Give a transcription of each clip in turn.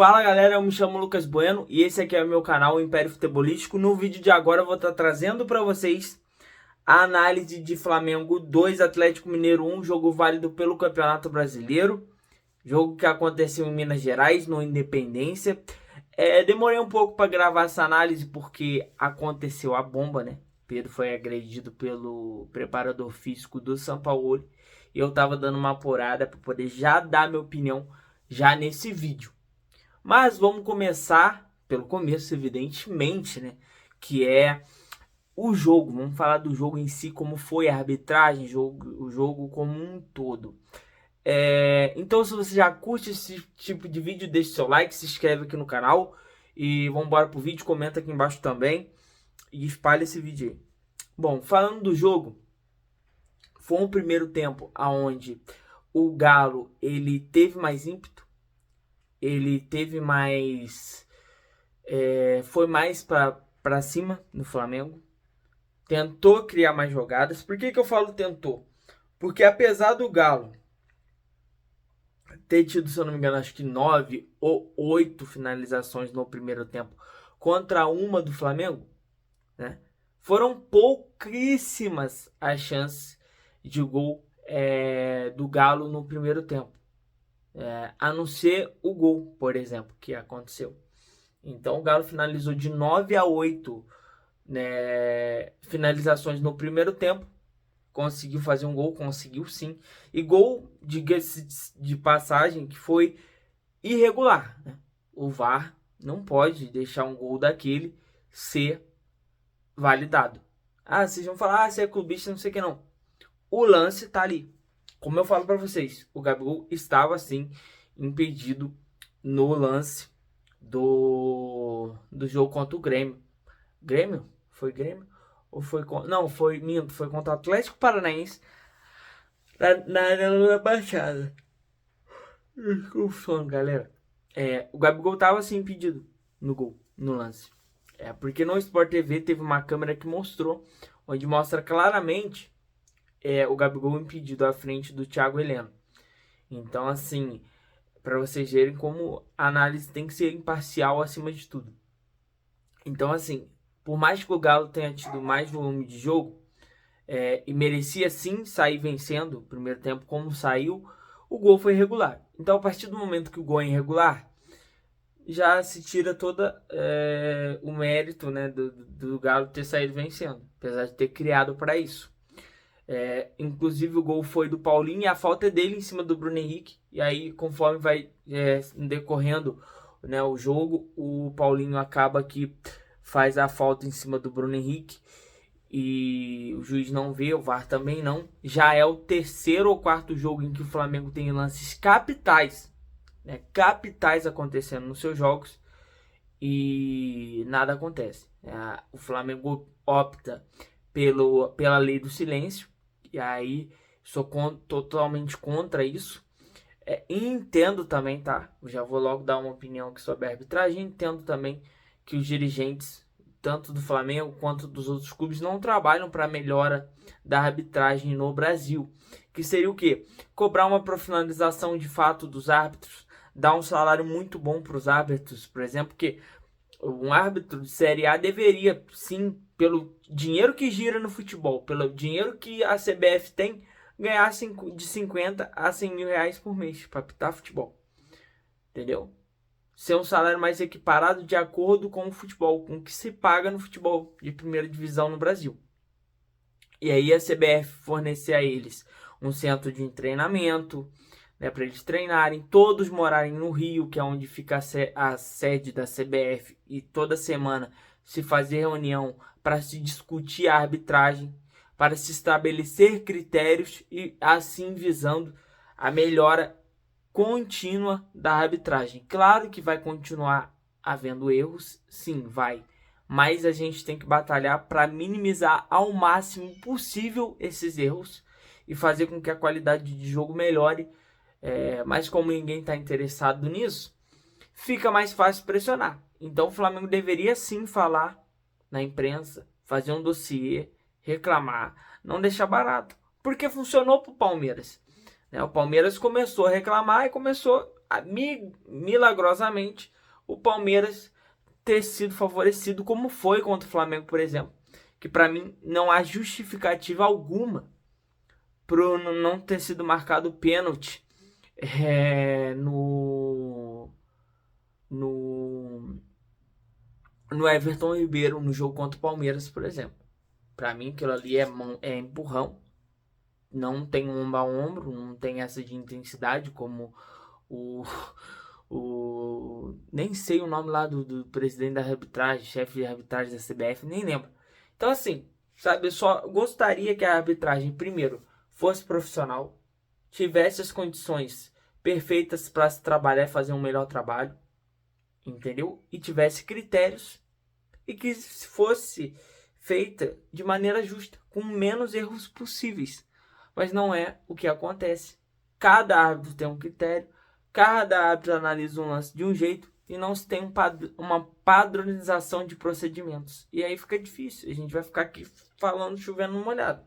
Fala galera, eu me chamo Lucas Bueno e esse aqui é o meu canal, o Império Futebolístico. No vídeo de agora eu vou estar trazendo para vocês a análise de Flamengo 2, Atlético Mineiro 1, jogo válido pelo Campeonato Brasileiro. Jogo que aconteceu em Minas Gerais, no Independência. Demorei um pouco para gravar essa análise porque aconteceu a bomba, né? Pedro foi agredido pelo preparador físico do Sampaoli e eu tava dando uma apurada para poder já dar minha opinião já nesse vídeo. Mas vamos começar pelo começo, evidentemente, né? Que é o jogo. Vamos falar do jogo em si, como foi a arbitragem, o jogo como um todo. Então, se você já curte esse tipo de vídeo, deixe seu like, se inscreve aqui no canal. E vamos embora pro vídeo, comenta aqui embaixo também. E espalha esse vídeo aí. Bom, falando do jogo, foi um primeiro tempo onde o Galo ele teve mais ímpeto. Ele teve mais... foi mais para cima no Flamengo. Tentou criar mais jogadas. Por que eu falo tentou? Porque apesar do Galo ter tido, se eu não me engano, acho que 9 ou 8 finalizações no primeiro tempo contra uma do Flamengo, né? Foram pouquíssimas as chances de gol do Galo no primeiro tempo. A não ser o gol, por exemplo, que aconteceu. Então o Galo finalizou de 9 a 8 finalizações no primeiro tempo. Conseguiu fazer um gol, conseguiu sim. E gol, diga-se de passagem, que foi irregular, né? O VAR não pode deixar um gol daquele ser validado. Vocês vão falar, você é clubista, não sei o que não. O lance tá ali. Como eu falo para vocês, o Gabigol estava sim impedido no lance do jogo contra o Grêmio. Grêmio? Foi Grêmio? Ou foi contra... Não, foi contra o Atlético Paranaense na Arena da Baixada. Com sono, galera. O Gabigol tava assim impedido no gol, no lance. Porque no Sport TV teve uma câmera que mostrou, onde mostra claramente o Gabigol impedido à frente do Thiago Heleno. Então, assim, para vocês verem como a análise tem que ser imparcial acima de tudo. Então, assim, por mais que o Galo tenha tido mais volume de jogo e merecia sim sair vencendo o primeiro tempo como saiu, o gol foi irregular. Então, a partir do momento que o gol é irregular, já se tira toda o mérito, né, do Galo ter saído vencendo, apesar de ter criado para isso. Inclusive o gol foi do Paulinho e a falta é dele em cima do Bruno Henrique. E aí, conforme vai decorrendo, né, o jogo, o Paulinho acaba que faz a falta em cima do Bruno Henrique e o juiz não vê, o VAR também não. Já é o terceiro ou quarto jogo em que o Flamengo tem lances capitais, né, capitais acontecendo nos seus jogos e nada acontece. O Flamengo opta pela lei do silêncio. E aí, sou totalmente contra isso. E entendo também, tá? Eu já vou logo dar uma opinião aqui sobre a arbitragem. Entendo também que os dirigentes, tanto do Flamengo quanto dos outros clubes, não trabalham para a melhora da arbitragem no Brasil. Que seria o quê? Cobrar uma profissionalização de fato dos árbitros, dar um salário muito bom para os árbitros, por exemplo, que um árbitro de Série A deveria, sim, pelo dinheiro que gira no futebol, pelo dinheiro que a CBF tem, ganhar de 50 a 100 mil reais por mês para apitar futebol. Entendeu? Ser um salário mais equiparado de acordo com o futebol, com o que se paga no futebol de primeira divisão no Brasil. E aí a CBF fornecer a eles um centro de treinamento, né, para eles treinarem, todos morarem no Rio, que é onde fica a sede da CBF, e toda semana se fazer reunião para se discutir a arbitragem, para se estabelecer critérios e assim visando a melhora contínua da arbitragem. Claro que vai continuar havendo erros, sim, vai, mas a gente tem que batalhar para minimizar ao máximo possível esses erros e fazer com que a qualidade de jogo melhore. Mas como ninguém está interessado nisso, fica mais fácil pressionar. Então o Flamengo deveria sim falar na imprensa, fazer um dossiê, reclamar, não deixar barato. Porque funcionou para o Palmeiras. O Palmeiras começou a reclamar e começou milagrosamente o Palmeiras ter sido favorecido, como foi contra o Flamengo, por exemplo. Que para mim não há justificativa alguma para não ter sido marcado pênalti no, no Everton Ribeiro no jogo contra o Palmeiras, por exemplo. Para mim aquilo ali é empurrão. Não tem ombro a ombro, não tem essa de intensidade como o, nem sei o nome lá do presidente da arbitragem, chefe de arbitragem da CBF, nem lembro. Então assim, sabe, eu só gostaria que a arbitragem, primeiro, fosse profissional, tivesse as condições perfeitas para se trabalhar e fazer um melhor trabalho, entendeu? E tivesse critérios e que fosse feita de maneira justa, com menos erros possíveis. Mas não é o que acontece. Cada árbitro tem um critério, cada árbitro analisa um lance de um jeito e não se tem uma padronização de procedimentos. E aí fica difícil. A gente vai ficar aqui falando, chovendo no molhado.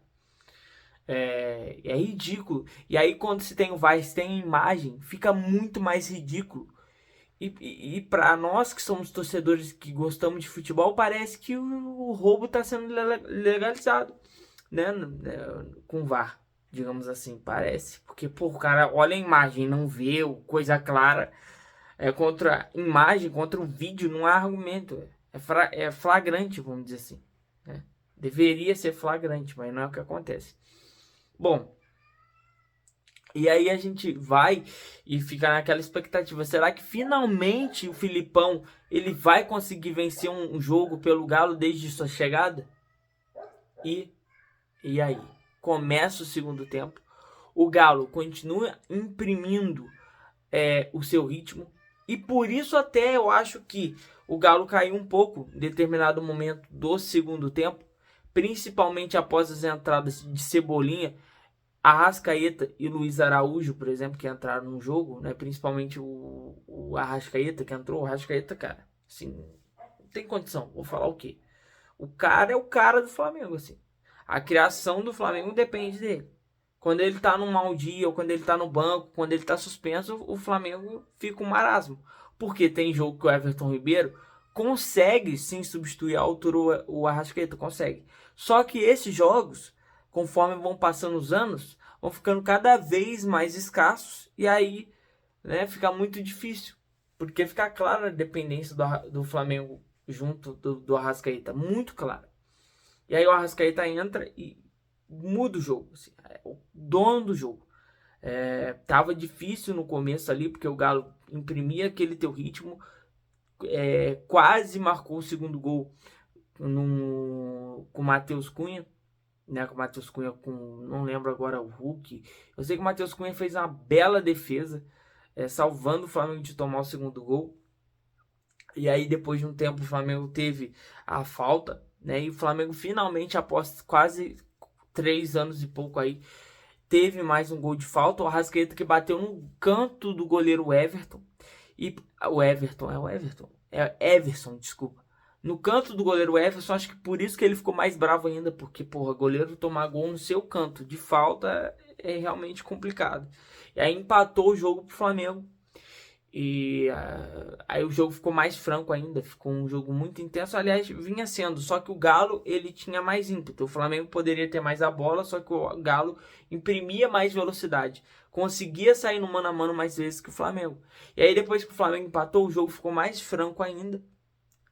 É ridículo. E aí quando se tem o VAR, se tem imagem, fica muito mais ridículo. E para nós que somos torcedores que gostamos de futebol, parece que o roubo está sendo legalizado, né? Com o VAR, digamos assim, parece. Porque, pô, o cara olha a imagem, não vê coisa clara. Contra a imagem, contra o vídeo, não há argumento. É flagrante, vamos dizer assim, né? Deveria ser flagrante, mas não é o que acontece. Bom, e aí a gente vai e fica naquela expectativa. Será que finalmente o Filipão ele vai conseguir vencer um jogo pelo Galo desde sua chegada? E aí? Começa o segundo tempo. O Galo continua imprimindo o seu ritmo. E por isso até eu acho que o Galo caiu um pouco em determinado momento do segundo tempo. Principalmente após as entradas de Cebolinha, Arrascaeta e Luiz Araújo, por exemplo, que entraram no jogo, né? Principalmente o Arrascaeta que entrou. O Arrascaeta, cara, assim, não tem condição. Vou falar o quê? O cara é o cara do Flamengo, assim. A criação do Flamengo depende dele. Quando ele tá num mau dia, ou quando ele tá no banco, quando ele tá suspenso, o Flamengo fica um marasmo. Porque tem jogo que o Everton Ribeiro consegue sim substituir a altura o Arrascaeta, consegue. Só que esses jogos, conforme vão passando os anos, vão ficando cada vez mais escassos. E aí, né, fica muito difícil. Porque fica clara a dependência do Flamengo junto do Arrascaeta. Muito clara. E aí o Arrascaeta entra e muda o jogo. Assim, é o dono do jogo. Tava difícil no começo ali, porque o Galo imprimia aquele teu ritmo. Quase marcou o segundo gol com o Matheus Cunha. Né, com o Matheus Cunha não lembro agora o Hulk. Eu sei que o Matheus Cunha fez uma bela defesa, salvando o Flamengo de tomar o segundo gol. E aí depois de um tempo o Flamengo teve a falta, né? E o Flamengo finalmente, após quase 3 anos e pouco aí, teve mais um gol de falta. O Arrascaeta que bateu no canto do goleiro Everton. E o Everson, desculpa. No canto do goleiro Everson, acho que por isso que ele ficou mais bravo ainda, porque, porra, goleiro tomar gol no seu canto de falta é realmente complicado. E aí empatou o jogo pro Flamengo. E aí o jogo ficou mais franco ainda, ficou um jogo muito intenso. Aliás, vinha sendo, só que o Galo ele tinha mais ímpeto. O Flamengo poderia ter mais a bola, só que o Galo imprimia mais velocidade, conseguia sair no mano a mano mais vezes que o Flamengo. E aí depois que o Flamengo empatou, o jogo ficou mais franco ainda,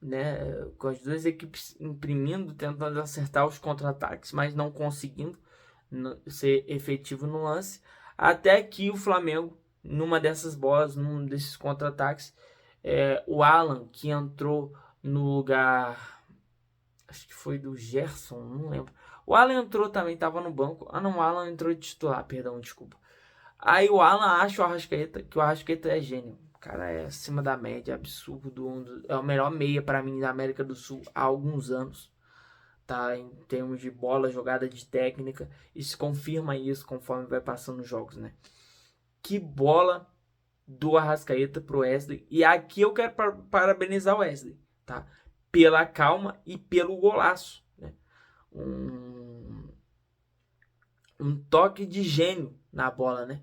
né? Com as duas equipes imprimindo, tentando acertar os contra-ataques, mas não conseguindo ser efetivo no lance, até que o Flamengo, numa dessas bolas, num desses contra-ataques, o Alan, que entrou no lugar, acho que foi do Gerson, não lembro. O Alan entrou também, estava no banco. Não, o Alan entrou de titular, perdão, desculpa. Aí o Alan acha que o Arrascaeta é gênio. O cara é acima da média, absurdo. É o melhor meia para mim da América do Sul há alguns anos. Tá, em termos de bola, jogada de técnica. E se confirma isso conforme vai passando os jogos, né? Que bola do Arrascaeta pro Wesley. E aqui eu quero parabenizar o Wesley, tá? Pela calma e pelo golaço, né? Um toque de gênio na bola, né?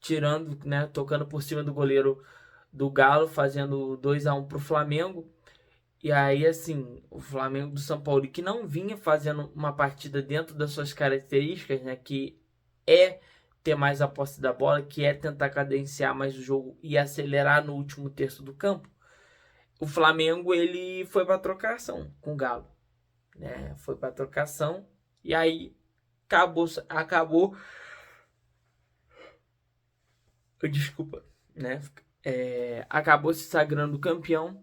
tirando, né, tocando por cima do goleiro do Galo, fazendo 2-1 pro Flamengo. E aí, assim, o Flamengo do São Paulo, que não vinha fazendo uma partida dentro das suas características, né, que é ter mais a posse da bola, que é tentar cadenciar mais o jogo e acelerar no último terço do campo. O Flamengo, ele foi para trocação com o Galo, né? Foi para trocação e aí acabou, desculpa, né? Acabou se sagrando campeão,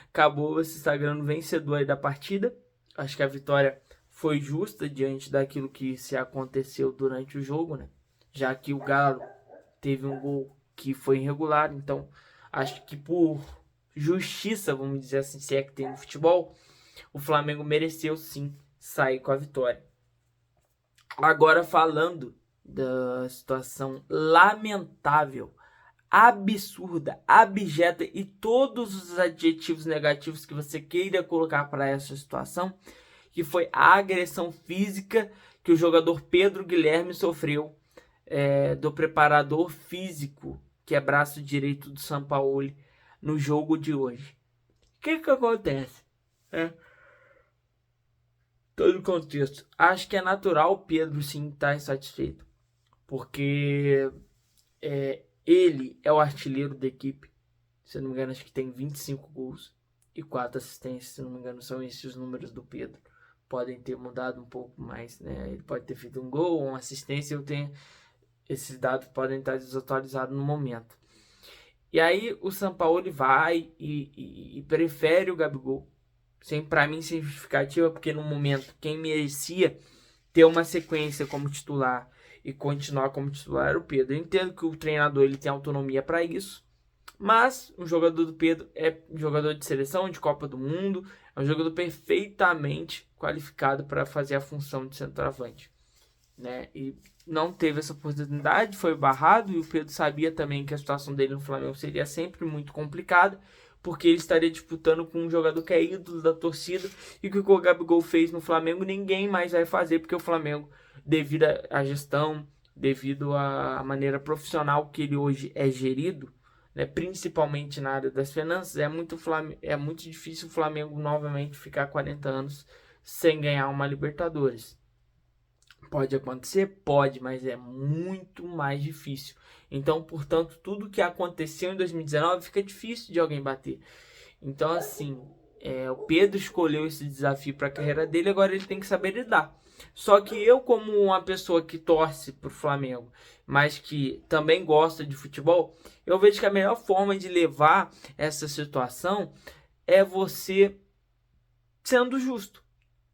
acabou se sagrando vencedor aí da partida. Acho que a vitória foi justa diante daquilo que se aconteceu durante o jogo, né? Já que o Galo teve um gol que foi irregular, então acho que por justiça, vamos dizer assim, se é que tem no futebol, o Flamengo mereceu sim sair com a vitória. Agora falando da situação lamentável, absurda, abjeta e todos os adjetivos negativos que você queira colocar para essa situação, que foi a agressão física que o jogador Pedro Guilherme sofreu do preparador físico, que é braço direito do Sampaoli, no jogo de hoje. O que acontece? Todo o contexto. Acho que é natural o Pedro sim estar insatisfeito, porque ele é o artilheiro da equipe. Se não me engano, acho que tem 25 gols e 4 assistências. Se não me engano, são esses os números do Pedro. Podem ter mudado um pouco mais, né? Ele pode ter feito um gol ou uma assistência. Esses dados podem estar desatualizados no momento. E aí o Sampaoli vai e prefere o Gabigol. Para mim, sem justificativa, porque no momento quem merecia ter uma sequência como titular e continuar como titular era o Pedro. Eu entendo que o treinador ele tem autonomia para isso, mas um jogador do Pedro é um jogador de seleção, de Copa do Mundo, é um jogador perfeitamente qualificado para fazer a função de centroavante, né? E não teve essa oportunidade, foi barrado, e o Pedro sabia também que a situação dele no Flamengo seria sempre muito complicada, porque ele estaria disputando com um jogador que é ídolo da torcida, e que o que o Gabigol fez no Flamengo ninguém mais vai fazer, porque o Flamengo, devido à gestão, devido à maneira profissional que ele hoje é gerido, né, principalmente na área das finanças, é muito difícil o Flamengo novamente ficar 40 anos sem ganhar uma Libertadores. Pode acontecer? Pode, mas é muito mais difícil. Então, portanto, tudo que aconteceu em 2019 fica difícil de alguém bater. Então, assim, o Pedro escolheu esse desafio para a carreira dele, agora ele tem que saber lidar. Só que eu, como uma pessoa que torce para o Flamengo, mas que também gosta de futebol, eu vejo que a melhor forma de levar essa situação é você sendo justo.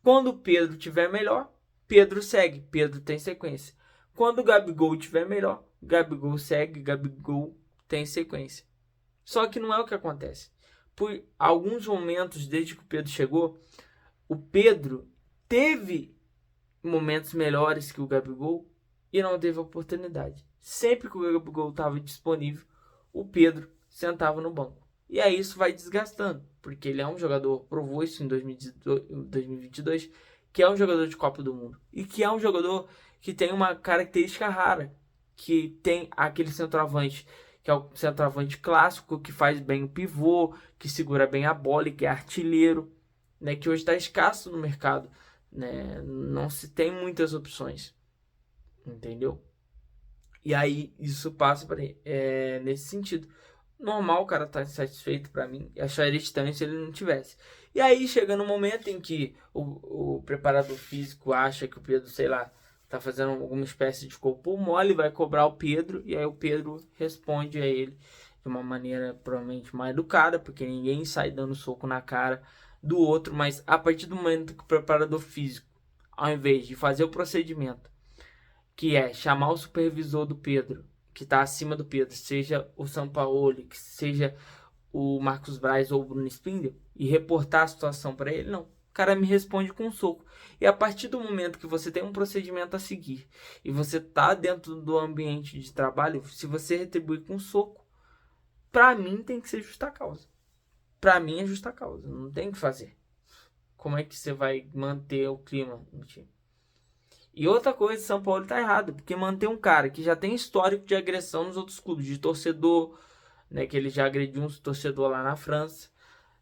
Quando o Pedro tiver melhor, Pedro segue, Pedro tem sequência. Quando o Gabigol tiver melhor, Gabigol segue, Gabigol tem sequência. Só que não é o que acontece. Por alguns momentos, desde que o Pedro chegou, o Pedro teve momentos melhores que o Gabigol e não teve oportunidade. Sempre que o Gabigol estava disponível, o Pedro sentava no banco. E aí isso vai desgastando, porque ele é um jogador, provou isso em 2022, que é um jogador de Copa do Mundo. E que é um jogador que tem uma característica rara, que tem aquele centroavante, que é o centroavante clássico, que faz bem o pivô, que segura bem a bola e que é artilheiro, né, que hoje está escasso no mercado, né? Não se tem muitas opções, entendeu? E aí isso passa para nesse sentido. Normal o cara tá insatisfeito, para mim. Acharia estranho se ele não tivesse. E aí chega no momento em que o preparador físico acha que o Pedro, sei lá, tá fazendo alguma espécie de corpo mole, vai cobrar o Pedro, e aí o Pedro responde a ele de uma maneira provavelmente mais educada, porque ninguém sai dando soco na cara do outro, mas a partir do momento que o preparador físico, ao invés de fazer o procedimento, que é chamar o supervisor do Pedro, que está acima do Pedro, seja o Sampaoli, que seja o Marcos Braz ou o Bruno Spindler, e reportar a situação para ele, não. O cara me responde com um soco. E a partir do momento que você tem um procedimento a seguir e você tá dentro do ambiente de trabalho, se você retribuir com um soco, para mim tem que ser justa causa. Para mim é justa causa, não tem o que fazer. Como é que você vai manter o clima no time? E outra coisa, São Paulo tá errado, porque manter um cara que já tem histórico de agressão nos outros clubes, de torcedor, né, que ele já agrediu um torcedor lá na França,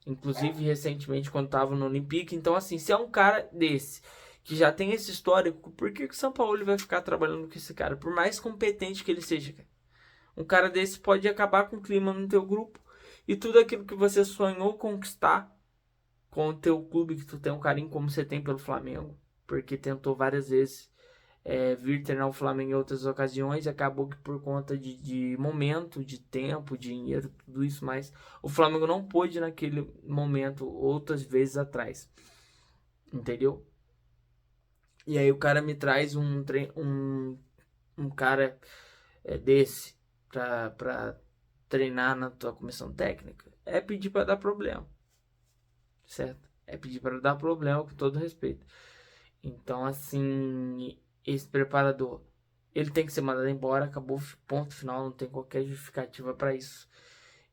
inclusive recentemente quando tava no Olympique. Então, assim, se é um cara desse, que já tem esse histórico, por que o São Paulo vai ficar trabalhando com esse cara? Por mais competente que ele seja, cara. Um cara desse pode acabar com o clima no teu grupo e tudo aquilo que você sonhou conquistar com o teu clube, que tu tem um carinho como você tem pelo Flamengo, porque tentou várias vezes vir treinar o Flamengo em outras ocasiões, acabou que por conta de momento, de tempo, dinheiro, tudo isso mais, o Flamengo não pôde naquele momento, outras vezes atrás, entendeu? E aí o cara me traz um cara desse pra treinar na tua comissão técnica, é pedir para dar problema, certo? É pedir para dar problema, com todo respeito. Então, assim, esse preparador, ele tem que ser mandado embora, acabou, ponto final, não tem qualquer justificativa para isso.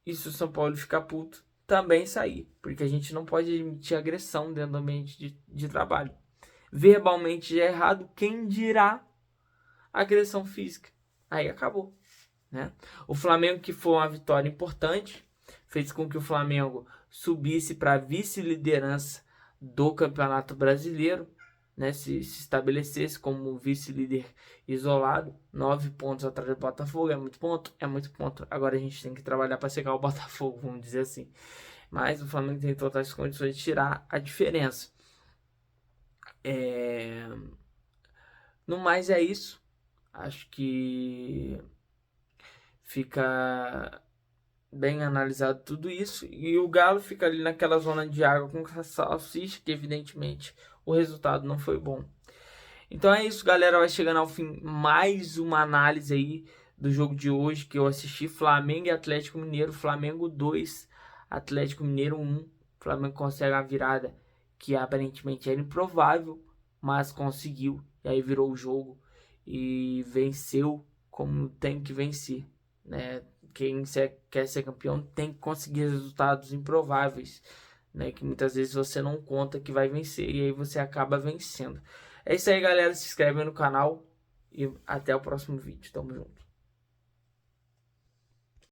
E se o São Paulo ficar puto, também sair, porque a gente não pode admitir agressão dentro do ambiente de trabalho. Verbalmente já é errado, quem dirá agressão física? Aí acabou, né? O Flamengo, que foi uma vitória importante, fez com que o Flamengo subisse para a vice-liderança do Campeonato Brasileiro, né, se estabelecesse como vice-líder isolado, 9 pontos atrás do Botafogo, é muito ponto, é muito ponto. Agora a gente tem que trabalhar para chegar ao Botafogo, vamos dizer assim. Mas o Flamengo tem totais condições de tirar a diferença. No mais é isso. Acho que fica bem analisado tudo isso. E o Galo fica ali naquela zona de água com a salsicha, que evidentemente o resultado não foi bom. Então é isso, galera. Vai chegando ao fim mais uma análise aí do jogo de hoje que eu assisti. Flamengo e Atlético Mineiro. Flamengo 2, Atlético Mineiro 1. Flamengo consegue a virada que aparentemente era improvável, mas conseguiu. E aí virou o jogo e venceu como tem que vencer, né? Quem quer ser campeão tem que conseguir resultados improváveis, né? Que muitas vezes você não conta que vai vencer e aí você acaba vencendo. É isso aí, galera. Se inscreve no canal e até o próximo vídeo. Tamo junto.